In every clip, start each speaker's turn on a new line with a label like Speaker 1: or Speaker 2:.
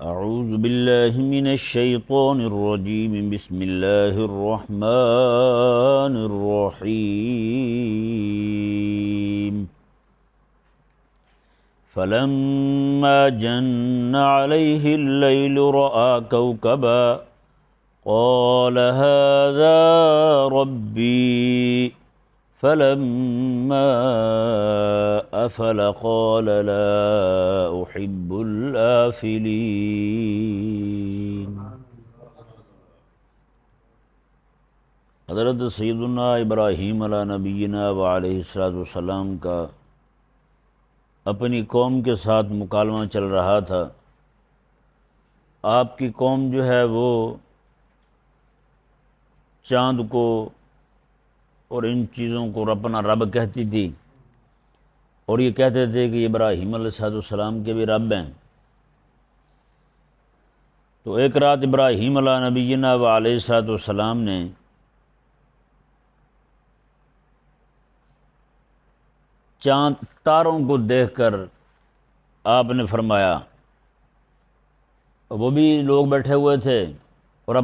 Speaker 1: اعوذ باللہ من الشیطان الرجیم بسم اللہ الرحمن الرحیم فلما جن علیہ اللیل رأى کوکبا قال هذا ربی فلما أفل قال لا أحب الآفلين۔ حضرت سیدنا ابراہیم علیہ نبینا وعلیہ الصلوۃ والسلام کا اپنی قوم کے ساتھ مکالمہ چل رہا تھا۔ آپ کی قوم جو ہے وہ چاند کو اور ان چیزوں کو اپنا رب کہتی تھی، اور یہ کہتے تھے کہ ابراہیم علیہ السلام کے بھی رب ہیں۔ تو ایک رات ابراہیم علیہ نبینا و علیہ السلام نے چاند تاروں کو دیکھ کر آپ نے فرمایا، وہ بھی لوگ بیٹھے ہوئے تھے، اور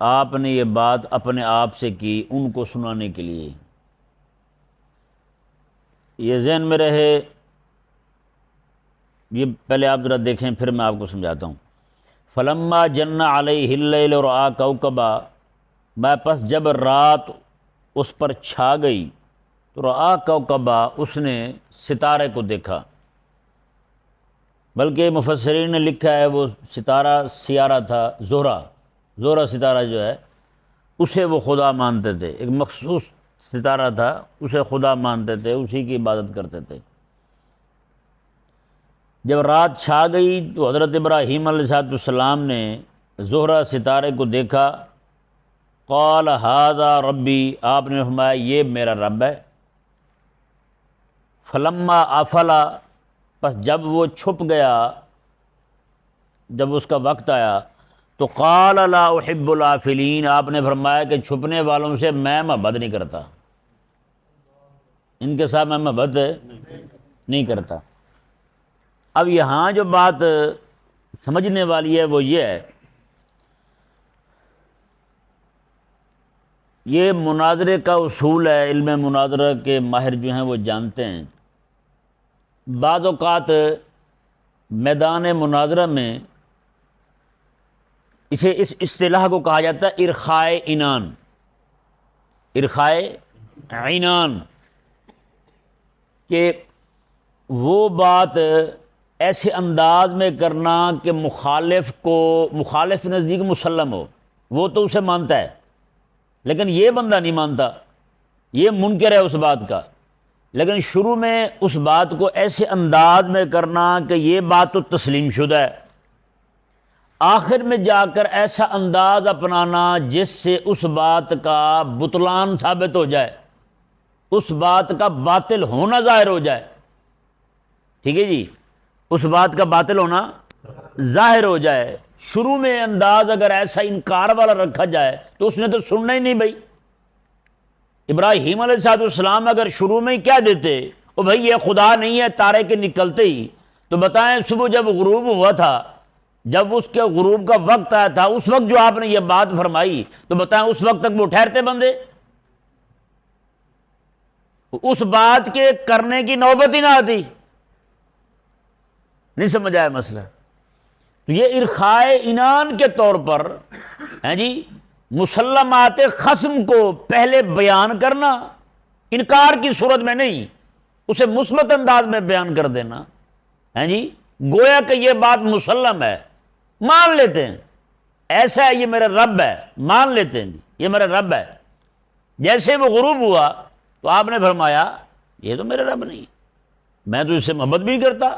Speaker 1: آپ نے یہ بات اپنے آپ سے کی ان کو سنانے کے لیے۔ یہ ذہن میں رہے، یہ پہلے آپ ذرا دیکھیں پھر میں آپ کو سمجھاتا ہوں۔ فلما جن علیہ اللیل رأى کوکبا، پس جب رات اس پر چھا گئی تو رأى کوکبا، اس نے ستارے کو دیکھا۔ بلکہ مفسرین نے لکھا ہے وہ ستارہ سیارہ تھا، زہرہ ستارہ جو ہے اسے وہ خدا مانتے تھے، ایک مخصوص ستارہ تھا، اسے خدا مانتے تھے، اسی کی عبادت کرتے تھے۔ جب رات چھا گئی تو حضرت ابراہیم علیہ السلام نے زہرہ ستارے کو دیکھا۔ قال ھذا ربی، آپ نے فرمایا یہ میرا رب ہے۔ فلما افلا، پس جب وہ چھپ گیا، جب اس کا وقت آیا تو قال لا احب الآفلین، آپ نے فرمایا کہ چھپنے والوں سے میں محبت نہیں کرتا، ان کے ساتھ میں محبت نہیں کرتا۔ اب یہاں جو بات سمجھنے والی ہے وہ یہ ہے، یہ مناظرے کا اصول ہے، علم مناظرہ کے ماہر جو ہیں وہ جانتے ہیں۔ بعض اوقات میدان مناظرہ میں اس اصطلاح کو کہا جاتا ہے ارخائے عنان، کہ وہ بات ایسے انداز میں کرنا کہ مخالف نزدیک مسلم ہو، وہ تو اسے مانتا ہے لیکن یہ بندہ نہیں مانتا، یہ منکر ہے اس بات کا، لیکن شروع میں اس بات کو ایسے انداز میں کرنا کہ یہ بات تو تسلیم شدہ ہے، آخر میں جا کر ایسا انداز اپنانا جس سے اس بات کا بطلان ثابت ہو جائے، اس بات کا باطل ہونا ظاہر ہو جائے۔ ٹھیک ہے جی، اس بات کا باطل ہونا ظاہر ہو جائے۔ شروع میں انداز اگر ایسا انکار والا رکھا جائے تو اس نے تو سننا ہی نہیں۔ بھائی ابراہیم علیہ السلام اگر شروع میں ہی کہہ دیتے او بھائی یہ خدا نہیں ہے تارے کے نکلتے ہی، تو بتائیں صبح جب غروب ہوا تھا، جب اس کے غروب کا وقت آیا تھا، اس وقت جو آپ نے یہ بات فرمائی، تو بتائیں اس وقت تک وہ ٹھہرتے بندے؟ اس بات کے کرنے کی نوبت ہی نہ آتی۔ نہیں سمجھ آیا مسئلہ؟ تو یہ ارخائے عنان کے طور پر ہیں جی، مسلمات خصم کو پہلے بیان کرنا، انکار کی صورت میں نہیں، اسے مثبت انداز میں بیان کر دینا ہیں جی، گویا کہ یہ بات مسلم ہے، مان لیتے ہیں ایسا ہے، یہ میرا رب ہے، مان لیتے ہیں جی یہ میرا رب ہے۔ جیسے وہ غروب ہوا تو آپ نے فرمایا یہ تو میرا رب نہیں، میں تو اس سے محبت بھی نہیں کرتا،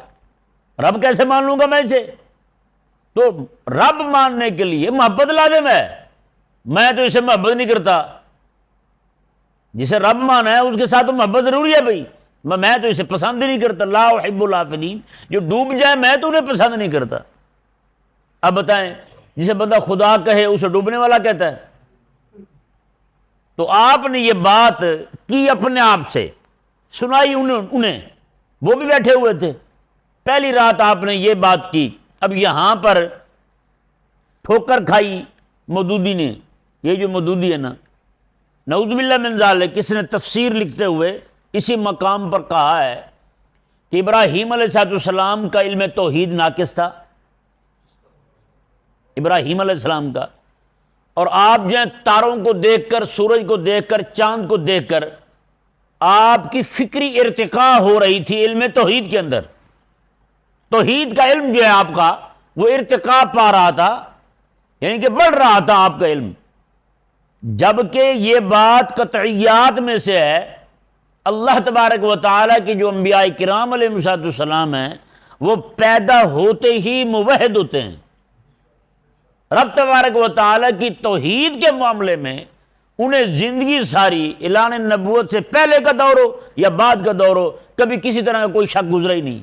Speaker 1: رب کیسے مان لوں گا میں اسے؟ تو رب ماننے کے لیے محبت لازم ہے، میں تو اسے محبت نہیں کرتا۔ جسے رب مانا ہے اس کے ساتھ تو محبت ضروری ہے بھائی، میں تو اسے پسند ہی نہیں کرتا، لا احب الآفلین، جو ڈوب جائے میں تو انہیں پسند نہیں کرتا۔ اب بتائیں جسے بندہ خدا کہے اسے ڈوبنے والا کہتا ہے؟ تو آپ نے یہ بات کی اپنے آپ سے، سنائی انہیں، وہ بھی بیٹھے ہوئے تھے، پہلی رات آپ نے یہ بات کی۔ اب یہاں پر ٹھوکر کھائی مودودی نے، یہ جو مودودی ہے نا، نعوذ باللہ من ذالک، کس نے تفسیر لکھتے ہوئے اسی مقام پر کہا ہے کہ ابراہیم علیہ السلام کا علم توحید ناقص تھا، ابراہیم علیہ السلام کا، اور آپ جو ہیں تاروں کو دیکھ کر، سورج کو دیکھ کر، چاند کو دیکھ کر آپ کی فکری ارتقاء ہو رہی تھی علم توحید کے اندر، توحید کا علم جو ہے آپ کا وہ ارتقاء پا رہا تھا، یعنی کہ بڑھ رہا تھا آپ کا علم، جبکہ یہ بات قطعیات میں سے ہے۔ اللہ تبارک و تعالیٰ کی جو انبیاء کرام علیہ السلام ہیں وہ پیدا ہوتے ہی موحد ہوتے ہیں۔ رب تبارک و تعالیٰ کی توحید کے معاملے میں انہیں زندگی ساری اعلان نبوت سے پہلے کا دور ہو یا بعد کا دور ہو، کبھی کسی طرح کا کوئی شک گزرا ہی نہیں۔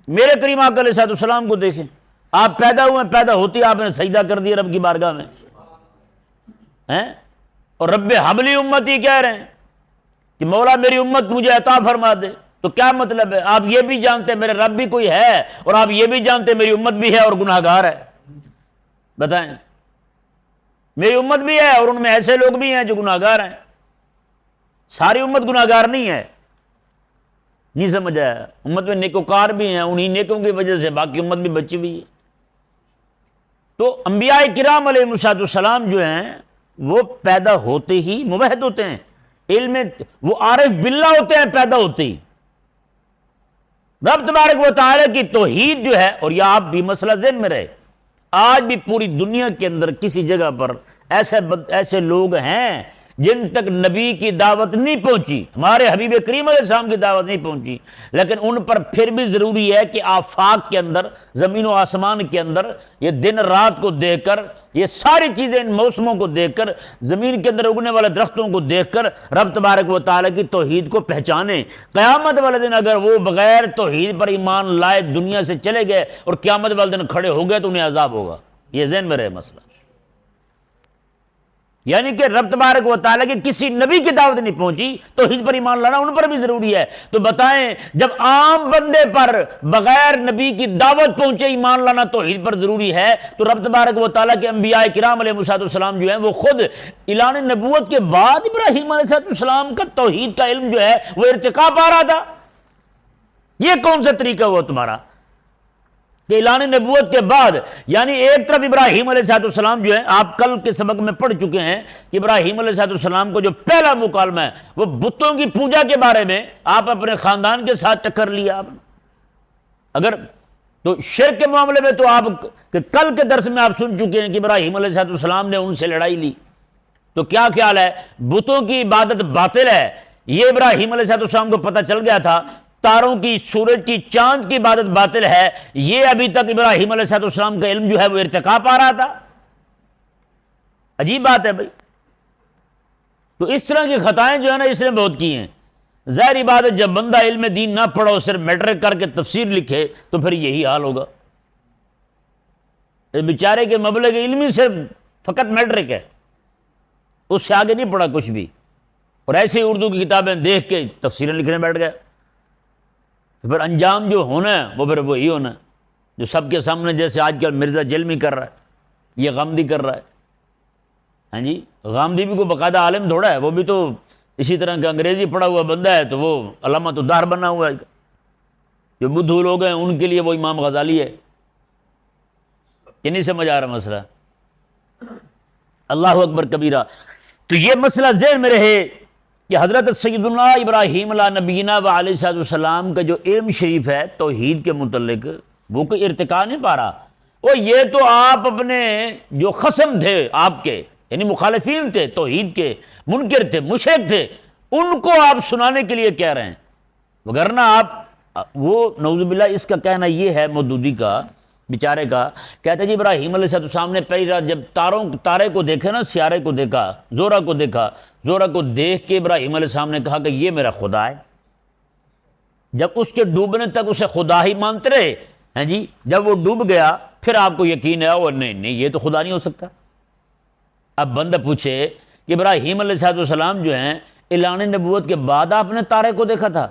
Speaker 1: میرے کریم آقا علیہ السلام کو دیکھیں، آپ پیدا ہوئے، پیدا ہوتی آپ نے سجدہ کر دیا رب کی بارگاہ میں، اور رب حبلی امتی کہہ رہے ہیں کہ مولا میری امت مجھے عطا فرما دے، تو کیا مطلب ہے؟ آپ یہ بھی جانتے میرے رب بھی کوئی ہے، اور آپ یہ بھی جانتے میری امت بھی ہے اور گناہ گار ہے۔ بتائیں، میری امت بھی ہے اور ان میں ایسے لوگ بھی ہیں جو گناہ گار ہیں، ساری امت گناہ گار نہیں ہے، نہیں سمجھ آیا؟ امت میں نیکوکار بھی ہیں، انہی نیکوں کی وجہ سے باقی امت بھی بچی ہوئی ہے۔ تو انبیاء کرام علیہ السلام جو ہیں وہ پیدا ہوتے ہی موحد ہوتے ہیں، علم وہ عارف باللہ ہوتے ہیں پیدا ہوتے ہی۔ رب تبارک و تعالی کی توحید جو ہے، اور یہ آپ بھی مسئلہ ذہن میں رہے، آج بھی پوری دنیا کے اندر کسی جگہ پر ایسے لوگ ہیں جن تک نبی کی دعوت نہیں پہنچی، ہمارے حبیب کریم علیہ السلام کی دعوت نہیں پہنچی، لیکن ان پر پھر بھی ضروری ہے کہ آفاق کے اندر، زمین و آسمان کے اندر، یہ دن رات کو دیکھ کر، یہ ساری چیزیں ان موسموں کو دیکھ کر، زمین کے اندر اگنے والے درختوں کو دیکھ کر رب تبارک و تعالیٰ کی توحید کو پہچانے۔ قیامت والے دن اگر وہ بغیر توحید پر ایمان لائے دنیا سے چلے گئے اور قیامت والے دن کھڑے ہو گئے تو انہیں عذاب ہوگا، یہ ذہن میں رہے مسئلہ۔ یعنی کہ رب تبارک و تعالیٰ کے کسی نبی کی دعوت نہیں پہنچی، توحید پر ایمان لانا ان پر بھی ضروری ہے۔ تو بتائیں، جب عام بندے پر بغیر نبی کی دعوت پہنچے ایمان لانا توحید پر ضروری ہے، تو رب تبارک و تعالیٰ کے انبیاء کرام علیہ السلام جو ہیں وہ خود اعلان نبوت کے بعد ابراہیم علیہ السلام کا توحید کا علم جو ہے وہ ارتقاء پا رہا تھا۔ یہ کون سا طریقہ ہوا تمہارا کہ اعلان نبوت کے بعد، یعنی ایک طرف ابراہیم علیہ السلام جو ہے، آپ کل کے سبق میں پڑھ چکے ہیں کہ ابراہیم علیہ السلام کو جو پہلا مکالمہ ہے وہ بتوں کی پوجا کے بارے میں آپ اپنے خاندان کے ساتھ ٹکر لیا۔ آپ اگر تو شرک کے معاملے میں تو آپ کل کے درس میں آپ سن چکے ہیں کہ ابراہیم علیہ السلام نے ان سے لڑائی لی، تو کیا خیال ہے؟ بتوں کی عبادت باطل ہے، یہ ابراہیم علیہ السلام کو پتہ چل گیا تھا۔ تاروں کی، سورج کی، چاند کی عبادت باطل ہے، یہ ابھی تک ابراہیم علیہ السلام کا علم جو ہے وہ ارتقاء پا رہا تھا۔ عجیب بات ہے بھائی۔ تو اس طرح کی خطائیں جو ہے نا اس نے بہت کی ہیں۔ ظاہری بات ہے جب بندہ علم دین نہ پڑھو، صرف میٹرک کر کے تفسیر لکھے تو پھر یہی حال ہوگا۔ بیچارے کے مبلغ علمی صرف فقط میٹرک ہے، اس سے آگے نہیں پڑھا کچھ بھی، اور ایسے ہی اردو کی کتابیں دیکھ کے تفسیریں لکھنے بیٹھ گئے، تو پھر انجام جو ہونا ہے وہ پھر وہی ہونا ہے جو سب کے سامنے، جیسے آج کل مرزا جلمی کر رہا ہے، یہ غامدی کر رہا ہے۔ ہاں جی، غامدی بھی کوئی باقاعدہ عالم تھوڑا ہے، وہ بھی تو اسی طرح کا انگریزی پڑھا ہوا بندہ ہے، تو وہ علامت الدار بنا ہوا ہے۔ جو بدھو لوگ ہیں ان کے لیے وہ امام غزالی ہے، کہ نہیں سمجھ آ رہا مسئلہ؟ اللہ اکبر کبیرہ۔ تو یہ مسئلہ ذہن میں رہے کہ حضرت سیدنا ابراہیم علیہ نبینا و علیہ السلام کا جو علم شریف ہے توحید کے متعلق وہ کوئی ارتقاء نہیں پا رہا۔ وہ یہ تو آپ اپنے جو خصم تھے آپ کے، یعنی مخالفین تھے توحید کے، منکر تھے، مشرک تھے، ان کو آپ سنانے کے لیے کہہ رہے ہیں، وگرنہ آپ وہ نعوذ باللہ اس کا کہنا یہ ہے مودودی کا بیچارے کا، کہتے جی ابراہیم علیہ السلام نے پہلی رات جب تارے کو دیکھے نا، سیارے کو دیکھا، زورا کو دیکھا، زورا کو دیکھ کے ابراہیم علیہ السلام نے کہا کہ یہ میرا خدا ہے۔ جب اس کے ڈوبنے تک اسے خدا ہی مانتے رہے ہیں جی، جب وہ ڈوب گیا پھر آپ کو یقین ہے اور نہیں یہ تو خدا نہیں ہو سکتا۔ اب بندہ پوچھے کہ ابراہیم علیہ السلام جو ہیں اعلان نبوت کے بعد آپ نے تارے کو دیکھا تھا،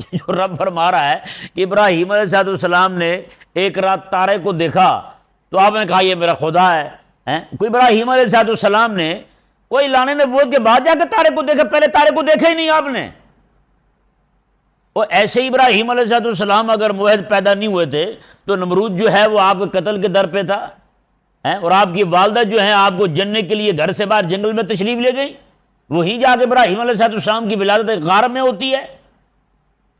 Speaker 1: جو رب فرما رہا ہے کہ ابراہیم علیہ السلام نے ایک رات تارے کو دیکھا تو آپ نے کہا یہ میرا خدا ہے. کوئی ابراہیم علیہ السلام نے کوئی اعلان نبوت کے بعد جا کے تارے کو دیکھا؟ پہلے تارے کو دیکھا ہی نہیں آپ نے. اور ایسے ہی ابراہیم علیہ السلام اگر موحد پیدا نہیں ہوئے تھے تو نمرود جو ہے وہ آپ کے قتل کے در پہ تھا. اور آپ کی والدہ جو ہیں آپ کو جننے کے لیے گھر سے باہر جنگل میں تشریف لے گئی. وہی جا کے ابراہیم علیہ السلام کی ولادت غار میں ہوتی ہے.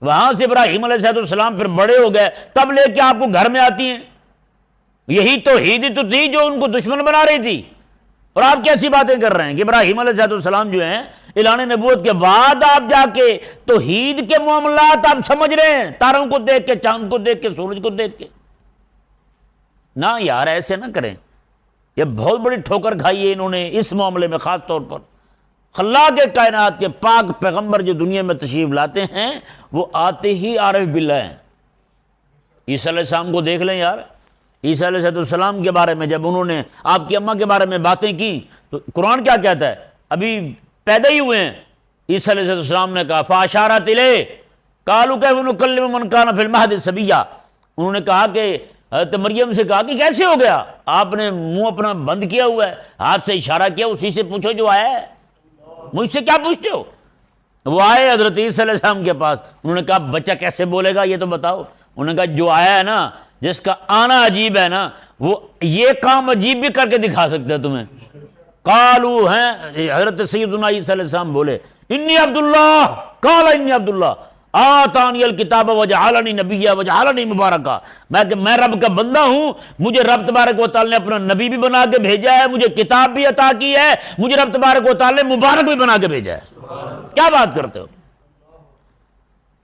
Speaker 1: وہاں سے ابراہیم علیہ السلام پھر بڑے ہو گئے تب لے کے آپ کو گھر میں آتی ہیں. یہی توحید تو تھی جو ان کو دشمن بنا رہی تھی. اور آپ کیسی باتیں کر رہے ہیں کہ ابراہیم علیہ السلام جو ہیں اعلان نبوت کے بعد آپ جا کے توحید کے معاملات آپ سمجھ رہے ہیں، تاروں کو دیکھ کے، چاند کو دیکھ کے، سورج کو دیکھ کے. نہ یار ایسے نہ کریں. یہ بہت بڑی ٹھوکر کھائی ہے انہوں نے اس معاملے میں. خاص طور پر خلاق کائنات کے پاک پیغمبر جو دنیا میں تشریف لاتے ہیں وہ آتے ہی عارف باللہ ہیں. عیسیٰ علیہ السلام کو دیکھ لیں یار. عیسیٰ علیہ السلام کے بارے میں جب انہوں نے آپ کی اماں کے بارے میں باتیں کی تو قرآن کیا کہتا ہے؟ ابھی پیدا ہی ہوئے ہیں. عیسیٰ علیہ السلام نے کہا فاشارت الیہ قالوا کیف نکلم من کان فی المہد صبیا. انہوں نے کہا کہ حضرت مریم سے کہا کہ کیسے ہو گیا؟ آپ نے منہ اپنا بند کیا ہوا ہے، ہاتھ سے اشارہ کیا، اسی سے پوچھو جو آیا ہے. مجھ سے کیا پوچھتے ہو؟ وہ آئے حضرت عیسیٰ علیہ السلام کے پاس. انہوں نے کہا بچہ کیسے بولے گا یہ تو بتاؤ. انہوں نے کہا جو آیا ہے نا، جس کا آنا عجیب ہے نا، وہ یہ کام عجیب بھی کر کے دکھا سکتا ہے تمہیں. قالو ہیں حضرت سیدنا عیسیٰ علیہ السلام بولے انی عبداللہ قال انی عبداللہ آتانی الکتاب وجعلنی نبیا وجعلنی مبارکا. میں رب کا بندہ ہوں، مجھے رب تبارک و تعالی نے اپنا نبی بھی بنا کے بھیجا ہے، مجھے کتاب بھی عطا کی ہے، مجھے رب تبارک و تعالی نے مبارک بھی بنا کے بھیجا ہے. کیا بات کرتے ہو؟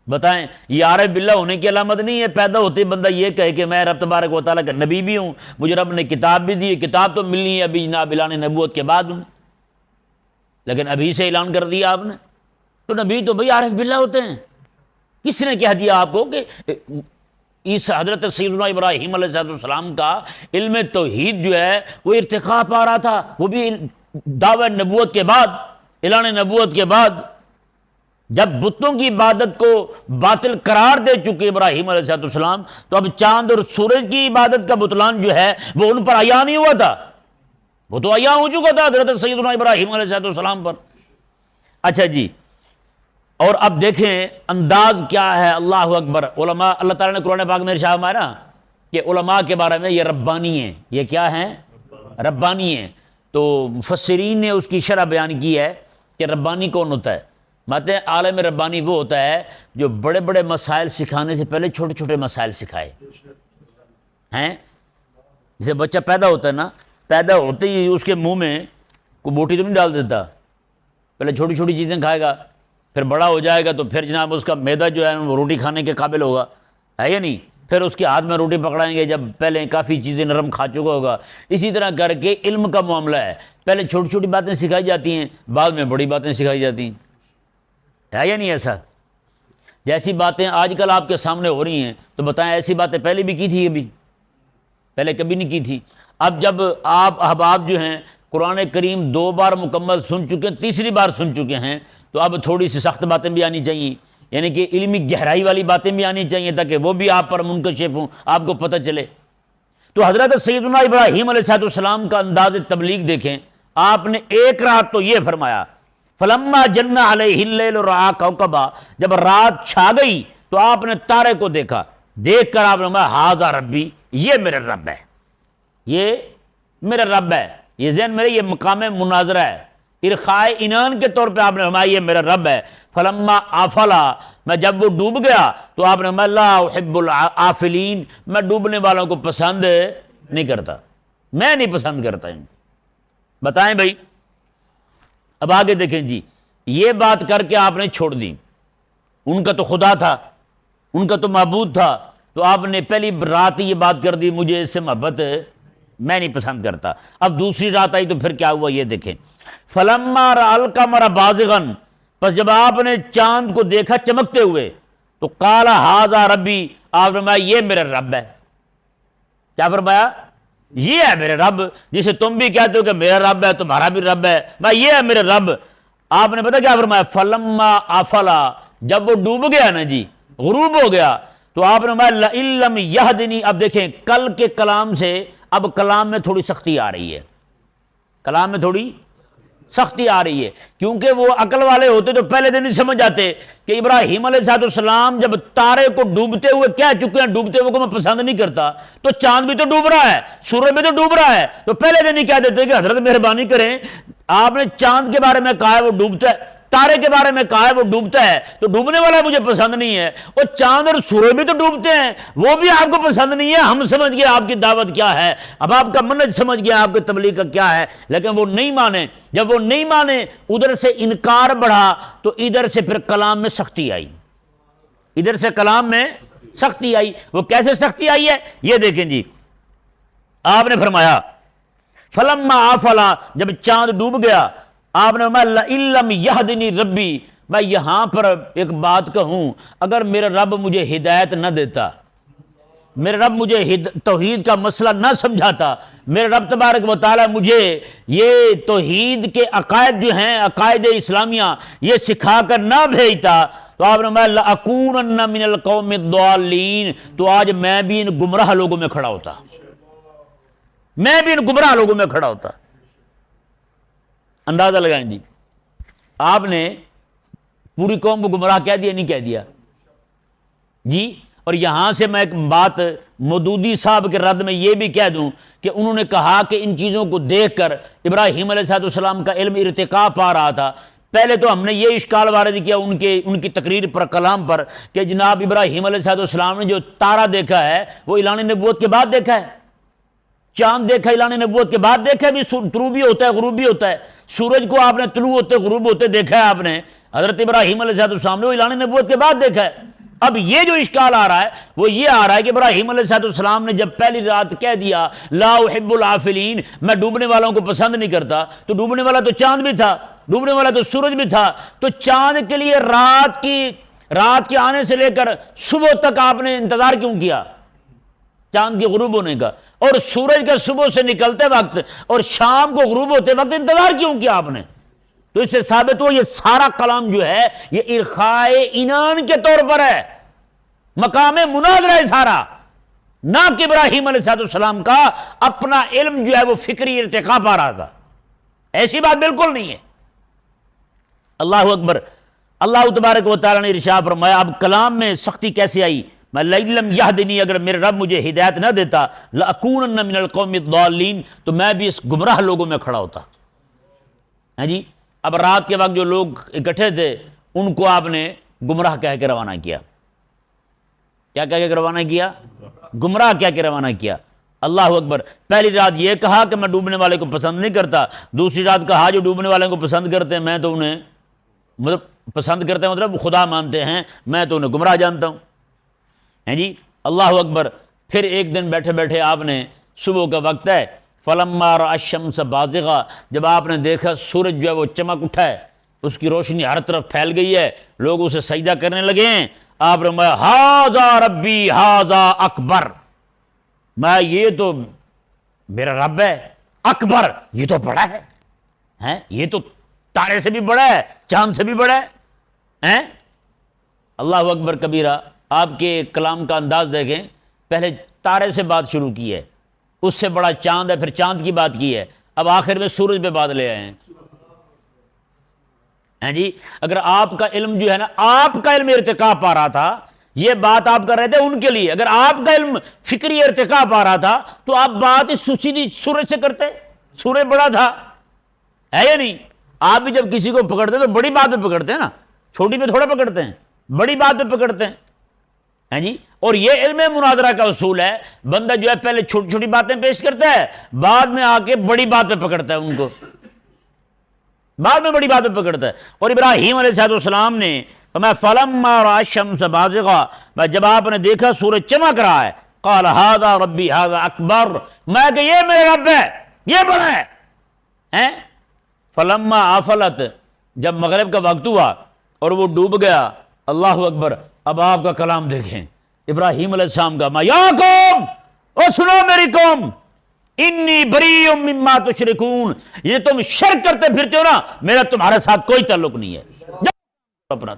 Speaker 1: بتائیں یہ عارف باللہ ہونے کی علامت نہیں ہے؟ پیدا ہوتے بندہ یہ کہے کہ میں رب تبارک و تعالیٰ کا نبی بھی ہوں، مجھے رب نے کتاب بھی دی. کتاب تو ملنی ہے ابھی جناب اعلان نبوت کے بعد انہیں، لیکن ابھی سے اعلان کر دیا آپ نے. تو نبی تو بھئی عارف باللہ ہوتے ہیں. کس نے کہہ دیا آپ کو کہ حضرت سیدنا ابراہیم علیہ السلام کا علم توحید جو ہے وہ ارتقا پا رہا تھا، وہ بھی دعوی نبوت کے بعد، اعلان نبوت کے بعد، جب بتوں کی عبادت کو باطل قرار دے چکے ابراہیم علیہ السلام، تو اب چاند اور سورج کی عبادت کا بطلان جو ہے وہ ان پر عیاں نہیں ہوا تھا، وہ تو عیاں ہو چکا تھا حضرت سیدنا ابراہیم علیہ السلام پر. اچھا جی، اور اب دیکھیں انداز کیا ہے. اللہ اکبر. علماء، اللہ تعالیٰ نے قرآن پاک میں ارشاد فرمایا نا کہ علماء کے بارے میں یہ ربانی ہیں. یہ کیا ہیں؟ ربانی ہیں. تو مفسرین نے اس کی شرح بیان کی ہے کہ ربانی کون ہوتا ہے. ماتے ہیں عالم ربانی وہ ہوتا ہے جو بڑے بڑے مسائل سکھانے سے پہلے چھوٹے چھوٹے مسائل سکھائے ہیں. جیسے بچہ پیدا ہوتا ہے نا، پیدا ہوتے ہی اس کے منہ میں کوئی بوٹی تو نہیں ڈال دیتا، پہلے چھوٹی چھوٹی چیزیں کھائے گا، پھر بڑا ہو جائے گا تو پھر جناب اس کا معدہ جو ہے وہ روٹی کھانے کے قابل ہوگا، ہے یا نہیں؟ پھر اس کے ہاتھ میں روٹی پکڑائیں گے جب پہلے کافی چیزیں نرم کھا چکا ہوگا. اسی طرح کر کے علم کا معاملہ ہے، پہلے چھوٹی چھوٹی باتیں سکھائی جاتی ہیں، بعد میں بڑی باتیں سکھائی جاتی ہیں، ہے یا نہیں ایسا؟ جیسی باتیں آج کل آپ کے سامنے ہو رہی ہیں تو بتائیں ایسی باتیں پہلے بھی کی تھی؟ ابھی پہلے کبھی نہیں کی تھی. اب جب آپ احباب جو ہیں قرآن کریم 2 بار مکمل سن چکے ہیں، تیسری بار سن چکے ہیں، تو اب تھوڑی سی سخت باتیں بھی آنی چاہیے، یعنی کہ علمی گہرائی والی باتیں بھی آنی چاہیے تاکہ وہ بھی آپ پر منکشف ہوں، آپ کو پتہ چلے. تو حضرت سیدنا ابراہیم علیہ السلام کا انداز تبلیغ دیکھیں. آپ نے ایک رات تو یہ فرمایا فلما جن علیہ اللیل رأى کوكبا، جب رات چھا گئی تو آپ نے تارے کو دیکھا، دیکھ کر آپ نے فرمایا ھذا ربی، یہ میرے رب ہے، یہ میرا رب ہے. یہ ذہن میرے یہ مقام مناظرہ ہے، ارخائے عنان کے طور پہ آپ نے فرمایا یہ میرا رب ہے. فلما آفلا، میں جب وہ ڈوب گیا تو آپ نے فرمایا لا احب العافلین، میں ڈوبنے والوں کو پسند نہیں کرتا، میں نہیں پسند کرتا. بتائیں بھائی. اب آگے دیکھیں جی، یہ بات کر کے آپ نے چھوڑ دی. ان کا تو خدا تھا، ان کا تو معبود تھا، تو آپ نے پہلی رات یہ بات کر دی مجھے اس سے محبت میں نہیں پسند کرتا. اب دوسری رات آئی تو پھر کیا ہوا یہ دیکھیں. فلما رأى القمر بازغا، پس جب آپ نے چاند کو دیکھا چمکتے ہوئے تو قال ھذا ربی، آپ نے فرمایا یہ میرا رب ہے. کیا فرمایا؟ یہ ہے میرے رب، جسے تم بھی کہتے ہو کہ میرا رب ہے، تمہارا بھی رب ہے، بھائی یہ ہے میرا رب. آپ نے پتا کیا فرمایا؟ فلما آفلا، جب وہ ڈوب گیا نا جی، غروب ہو گیا تو آپ نے فرمایا لَإِلَّمْ يَهْدِنِي، اب دیکھیں کل کے کلام سے اب کلام میں تھوڑی سختی آ رہی ہے، کلام میں تھوڑی سختی آ رہی ہے، کیونکہ وہ عقل والے ہوتے تو پہلے دن ہی سمجھ جاتے کہ ابراہیم علیہ السلام جب تارے کو ڈوبتے ہوئے کہہ چکے ہیں ڈوبتے ہوئے کو میں پسند نہیں کرتا، تو چاند بھی تو ڈوب رہا ہے، سورج بھی تو ڈوب رہا ہے، تو پہلے دن ہی کہہ دیتے کہ حضرت مہربانی کریں، آپ نے چاند کے بارے میں کہا ہے وہ ڈوبتا ہے، تارے کے بارے میں کہا ہے وہ ڈوبتا ہے، تو ڈوبنے والا مجھے پسند نہیں ہے، اور چاند اور سورج بھی تو ڈوبتے ہیں وہ بھی آپ کو پسند نہیں ہے، ہم سمجھ گئے آپ کی دعوت کیا ہے، اب آپ کا منہج سمجھ گیا آپ کی تبلیغ کا کیا ہے، لیکن وہ نہیں مانے، جب وہ نہیں مانے ادھر سے انکار بڑھا تو ادھر سے پھر کلام میں سختی آئی، ادھر سے کلام میں سختی آئی، وہ کیسے سختی آئی ہے یہ دیکھیں جی، آپ نے فرمایا فلما آفلا، جب چاند ڈوب گیا آپ نے فرمایا لَإِلَّمْ يَهْدِنِي رَبِّي، میں یہاں پر ایک بات کہوں، اگر میرا رب مجھے ہدایت نہ دیتا، میرے رب مجھے توحید کا مسئلہ نہ سمجھاتا، میرے رب تبارک و تعالی مجھے یہ توحید کے عقائد جو ہیں عقائد اسلامیہ یہ سکھا کر نہ بھیجتا، تو آپ نے فرمایا لَأَكُونَنَّ مِنَ الْقَوْمِ الضَّالِّينَ، تو آج میں بھی ان گمراہ لوگوں میں کھڑا ہوتا، میں بھی ان گمراہ لوگوں میں کھڑا ہوتا۔ اندازہ لگائیں جی، آپ نے پوری قوم کو گمراہ کہہ دیا نہیں کہہ دیا جی؟ اور یہاں سے میں ایک بات مودودی صاحب کے رد میں یہ بھی کہہ دوں کہ انہوں نے کہا کہ ان چیزوں کو دیکھ کر ابراہیم علیہ السلام کا علم ارتقا پا رہا تھا۔ پہلے تو ہم نے یہ اشکال وارد کیا ان کی تقریر پر کلام پر کہ جناب ابراہیم علیہ السلام نے جو تارہ دیکھا ہے وہ اعلان نبوت کے بعد دیکھا ہے، چاند دیکھا اعلان نبوت کے بعد دیکھا، بھی طلوع بھی ہوتا ہے غروب بھی ہوتا ہے، سورج کو آپ نے طلوع ہوتے غروب ہوتے دیکھا ہے آپ نے، حضرت ابراہیم علیہ السلام نے وہ اعلان نبوت کے بعد دیکھا ہے۔ اب یہ جو اشکال آ رہا ہے وہ یہ آ رہا ہے کہ ابراہیم علیہ السلام نے جب پہلی رات کہہ دیا لا احب العافلین، میں ڈوبنے والوں کو پسند نہیں کرتا، تو ڈوبنے والا تو چاند بھی تھا، ڈوبنے والا تو سورج بھی تھا، تو چاند کے لیے رات کے آنے سے لے کر صبح تک آپ نے انتظار کیوں کیا، چاند کے غروب ہونے کا، اور سورج کا صبح سے نکلتے وقت اور شام کو غروب ہوتے وقت انتظار کیوں کیا آپ نے؟ تو اس سے ثابت ہو یہ سارا کلام جو ہے یہ ارخائے عنان کے طور پر ہے، مقام مناظرہ ہے سارا، نہ کہ ابراہیم علیہ السلام کا اپنا علم جو ہے وہ فکری ارتقا پا رہا تھا، ایسی بات بالکل نہیں ہے۔ اللہ اکبر۔ اللہ تبارک و تعالیٰ نے ارشاد فرمایا اب کلام میں سختی کیسے آئی، میں لَإِلَّمْ يَهْدِنِي، اگر میرے رب مجھے ہدایت نہ دیتا، لَأَكُونَنَّ مِنَ الْقَوْمِ الضَّالِّينَ، تو میں بھی اس گمراہ لوگوں میں کھڑا ہوتا۔ ہاں جی، اب رات کے وقت جو لوگ اکٹھے تھے ان کو آپ نے گمراہ کہہ کے روانہ کیا، کیا کہہ کے روانہ کیا؟ گمراہ کہہ کے روانہ کیا۔ اللہ اکبر۔ پہلی رات یہ کہا کہ میں ڈوبنے والے کو پسند نہیں کرتا، دوسری رات کہا جو ڈوبنے والے کو پسند کرتے ہیں میں تو انہیں مطلب پسند کرتے ہیں مطلب خدا مانتے ہیں، میں تو انہیں گمراہ جانتا ہوں، ہیں جی؟ اللہ اکبر۔ پھر ایک دن بیٹھے بیٹھے آپ نے صبح کا وقت ہے، فلما رأى الشمس بازغہ، جب آپ نے دیکھا سورج جو ہے وہ چمک اٹھا ہے، اس کی روشنی ہر طرف پھیل گئی ہے، لوگ اسے سجدہ کرنے لگے ہیں، آپ نے فرمایا ھذا ربی ھذا اکبر، میں یہ تو میرا رب ہے اکبر، یہ تو بڑا ہے، یہ تو تارے سے بھی بڑا ہے، چاند سے بھی بڑا ہے۔ اللہ اکبر کبیرہ۔ آپ کے کلام کا انداز دیکھیں، پہلے تارے سے بات شروع کی ہے، اس سے بڑا چاند ہے، پھر چاند کی بات کی ہے، اب آخر میں سورج پہ بات لے آئے ہیں جی۔ اگر آپ کا علم جو ہے نا، آپ کا علم ارتقا پا رہا تھا، یہ بات آپ کر رہے تھے ان کے لیے، اگر آپ کا علم فکری ارتقا پا رہا تھا تو آپ بات اس سیدھی سورج سے کرتے، سورج بڑا تھا، ہے یا نہیں؟ آپ بھی جب کسی کو پکڑتے تو بڑی بات پہ پکڑتے ہیں نا، چھوٹی پہ تھوڑا پکڑتے ہیں، بڑی بات پہ پکڑتے ہیں جی۔ اور یہ علم مناظرہ کا اصول ہے، بندہ جو ہے پہلے چھوٹی چھوٹی باتیں پیش کرتا ہے، بعد میں آ کے بڑی بات پہ پکڑتا ہے، ان کو بعد میں بڑی بات پہ پکڑتا ہے۔ اور ابراہیم علیہ السلام نے فرمایا فلما رأى الشمس بازغہ، جب آپ نے دیکھا سورج چمک رہا ہے، قال ھذا ربی ھذا اکبر، میں کہ یہ میرے رب ہے، یہ بڑا ہے۔ فلما آفلت، جب مغرب کا وقت ہوا اور وہ ڈوب گیا، اللہ اکبر۔ اب آپ کا کلام دیکھیں ابراہیم علیہ السلام کا، یا قوم، او سنو میری قوم، انی بریء مما تشرکون، یہ تم شرک کرتے پھرتے ہو نا، میرا تمہارے ساتھ کوئی تعلق نہیں ہے، اپنا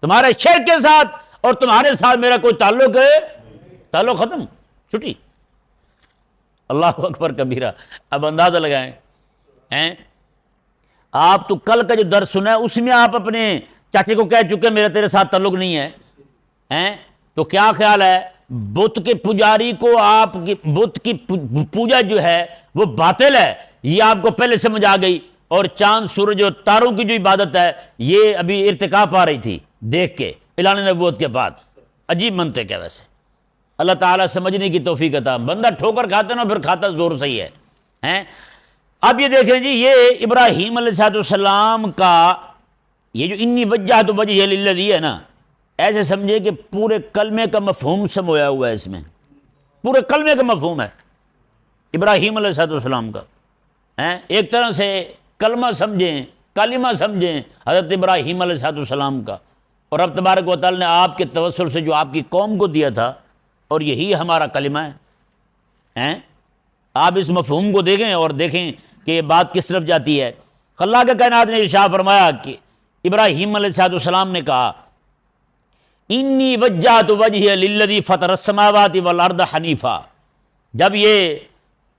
Speaker 1: تمہارے شرک کے ساتھ اور تمہارے ساتھ میرا کوئی تعلق ہے، تعلق ختم، چھٹی۔ اللہ اکبر کبیرہ۔ اب اندازہ لگائیں، ہیں آپ تو کل کا جو درس سنا ہے اس میں آپ اپنے چاچے کو کہہ چکے میرا تیرے ساتھ تعلق نہیں ہے، ہیں تو کیا خیال ہے بت کے پجاری کو آپ کی بت کی پوجا جو ہے وہ باطل ہے، یہ آپ کو پہلے سمجھ آ گئی، اور چاند سورج اور تاروں کی جو عبادت ہے یہ ابھی ارتکاب آ رہی تھی دیکھ کے اعلان نبوت کے بعد۔ عجیب منطق ہے ویسے، اللہ تعالیٰ سمجھنے کی توفیق عطا۔ بندہ ٹھوکر کھاتا نا پھر کھاتا زور سے ہی ہے، ہیں۔ اب یہ دیکھیں جی، یہ ابراہیم علیہ السلام کا یہ جو انی وجہت وجہی للذی ہے نا، ایسے سمجھے کہ پورے کلمے کا مفہوم سمویا ہوا ہے اس میں، پورے کلمے کا مفہوم ہے ابراہیم علیہ السلام کا، ہیں۔ ایک طرح سے کلمہ سمجھیں، کلمہ سمجھیں حضرت ابراہیم علیہ السلام کا، اور رب تبارک و تعالی نے آپ کے توسل سے جو آپ کی قوم کو دیا تھا، اور یہی ہمارا کلمہ ہے، ہیں۔ آپ اس مفہوم کو دیکھیں اور دیکھیں کہ یہ بات کس طرف جاتی ہے۔ اللہ کے کائنات نے ارشاد فرمایا کہ ابراہیم علیہ السلام نے کہا انی وجہت وجہی للذی فطر السماوات والارض حنیفا۔ جب یہ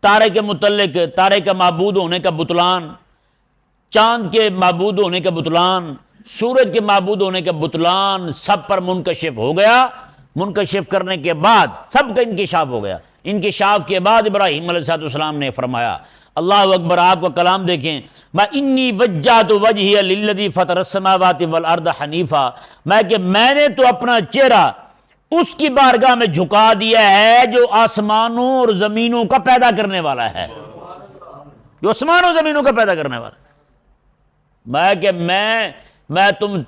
Speaker 1: تارے کے متعلق، تارے کا معبود ہونے کا بطلان، چاند کے معبود ہونے کا بطلان، سورج کے معبود ہونے کا بطلان سب پر منکشف ہو گیا، منکشف کرنے کے بعد سب کا انکشاف ہو گیا۔ انکشاف کے بعد ابراہیم علیہ السلام نے فرمایا، اللہ اکبر، آپ کا کلام دیکھیں، میں انی وجہت وجہی للذی فطر السماوات والارض حنیفا، میں نے تو اپنا چہرہ اس کی بارگاہ میں جھکا دیا ہے جو آسمانوں اور زمینوں کا پیدا کرنے والا ہے، جو آسمانوں اور زمینوں کا پیدا کرنے والا ہے۔ میں تم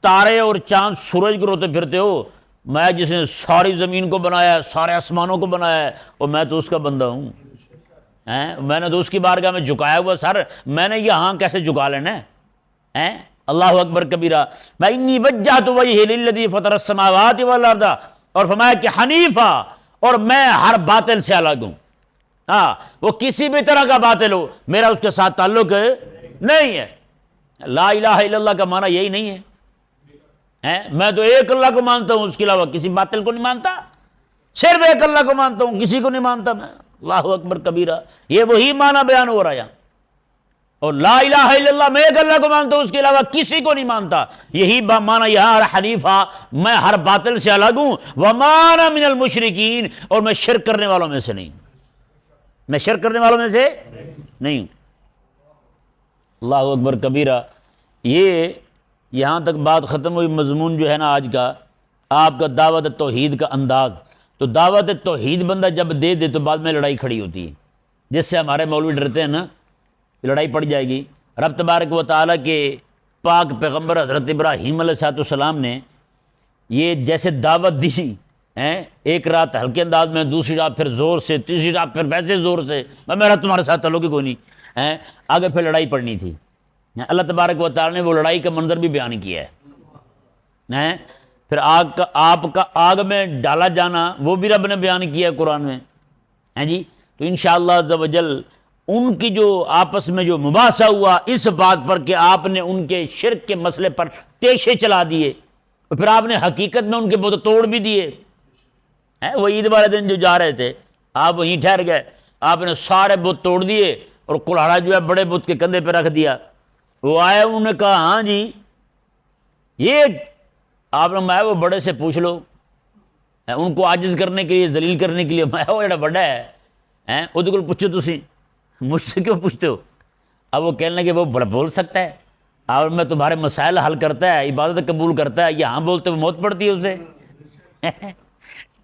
Speaker 1: تارے اور چاند سورج کو روتے پھرتے ہو، میں جس نے ساری زمین کو بنایا ہے، سارے آسمانوں کو بنایا ہے، اور میں تو اس کا بندہ ہوں، میں نے تو اس کی بارگاہ میں جھکایا ہوا سر، میں نے یہاں کیسے جھکا لینا ہے؟ اللہ اکبر کبیرہ۔ میں انی وجہت وجہی للذی فطر السماوات والارض، اور فرمایا کہ حنیفہ، اور میں ہر باطل سے الگ ہوں، ہاں وہ کسی بھی طرح کا باطل ہو میرا اس کے ساتھ تعلق نہیں ہے۔ لا الہ الا اللہ کا معنی یہی نہیں ہے، میں تو ایک اللہ کو مانتا ہوں، اس کے علاوہ کسی باطل کو نہیں مانتا، صرف ایک اللہ کو مانتا ہوں، کسی کو نہیں مانتا میں۔ اللہ اکبر کبیرہ، یہ وہی معنی بیان ہو رہا ہے یہاں۔ اور لا الہ الا اللہ، میں ایک اللہ کو مانتا ہوں، اس کے علاوہ کسی کو نہیں مانتا، یہی معنی یہاں حنیفہ، میں ہر باطل سے الگ ہوں، وما انا من المشرکین، اور میں شرک کرنے والوں میں سے نہیں، میں شرک کرنے والوں میں سے نہیں ہوں۔ اللہ اکبر کبیرہ۔ یہ یہاں تک بات ختم ہوئی۔ مضمون جو ہے نا آج کا، آپ کا دعوت توحید کا انداز، تو دعوت توحید بندہ جب دے دے تو بعد میں لڑائی کھڑی ہوتی ہے، جس سے ہمارے مولوی ڈرتے ہیں نا لڑائی پڑ جائے گی۔ رب تبارک و تعالیٰ کے پاک پیغمبر حضرت ابراہیم علیہ السلام نے یہ جیسے دعوت دی، ایک رات ہلکے انداز میں، دوسری رات پھر زور سے، تیسری رات پھر ویسے زور سے، میرا تمہارے ساتھ تعلق ہی کوئی نہیں، آگے پھر لڑائی پڑنی تھی۔ اللہ تبارک و تعالیٰ نے وہ لڑائی کا منظر بھی بیان کیا ہے، پھر آپ کا آگ میں ڈالا جانا وہ بھی رب نے بیان کیا ہے قرآن میں، ہیں جی۔ تو انشاءاللہ عز و جل ان کی جو آپس میں جو مباحثہ ہوا اس بات پر کہ آپ نے ان کے شرک کے مسئلے پر تیشے چلا دیے، اور پھر آپ نے حقیقت میں ان کے بت توڑ بھی دیے، وہ عید والے دن جو جا رہے تھے آپ وہیں ٹھہر گئے، آپ نے سارے بت توڑ دیے اور کلہاڑا جو ہے بڑے بت کے کندھے پہ رکھ دیا۔ وہ آئے، انہوں نے کہا ہاں جی یہ آپ نے، میں وہ بڑے سے پوچھ لو، ان کو عاجز کرنے کے لیے، ذلیل کرنے کے لیے، میں وہ جڑا بڑا ہے وہ کو پوچھو، تسی مجھ سے کیوں پوچھتے ہو؟ اب وہ کہنے لگے وہ بڑا بول سکتا ہے اور میں تمہارے مسائل حل کرتا ہے، عبادت قبول کرتا ہے، یہاں بولتے وہ موت پڑتی ہے اسے۔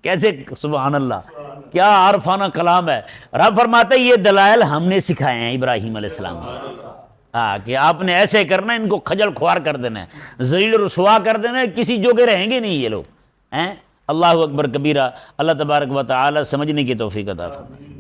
Speaker 1: کیسے، سبحان اللہ، کیا عارفانہ کلام ہے۔ رب فرماتے یہ دلائل ہم نے سکھائے ہیں ابراہیم علیہ السلام کو، کہ آپ نے ایسے کرنا ہے، ان کو خجل خوار کر دینا ہے، ذلیل رسوا کر دینا ہے، کسی جوگے رہیں گے نہیں یہ لوگ۔ اللہ اکبر کبیرہ۔ اللہ تبارک و تعالی سمجھنے کی توفیق عطا فرمائے۔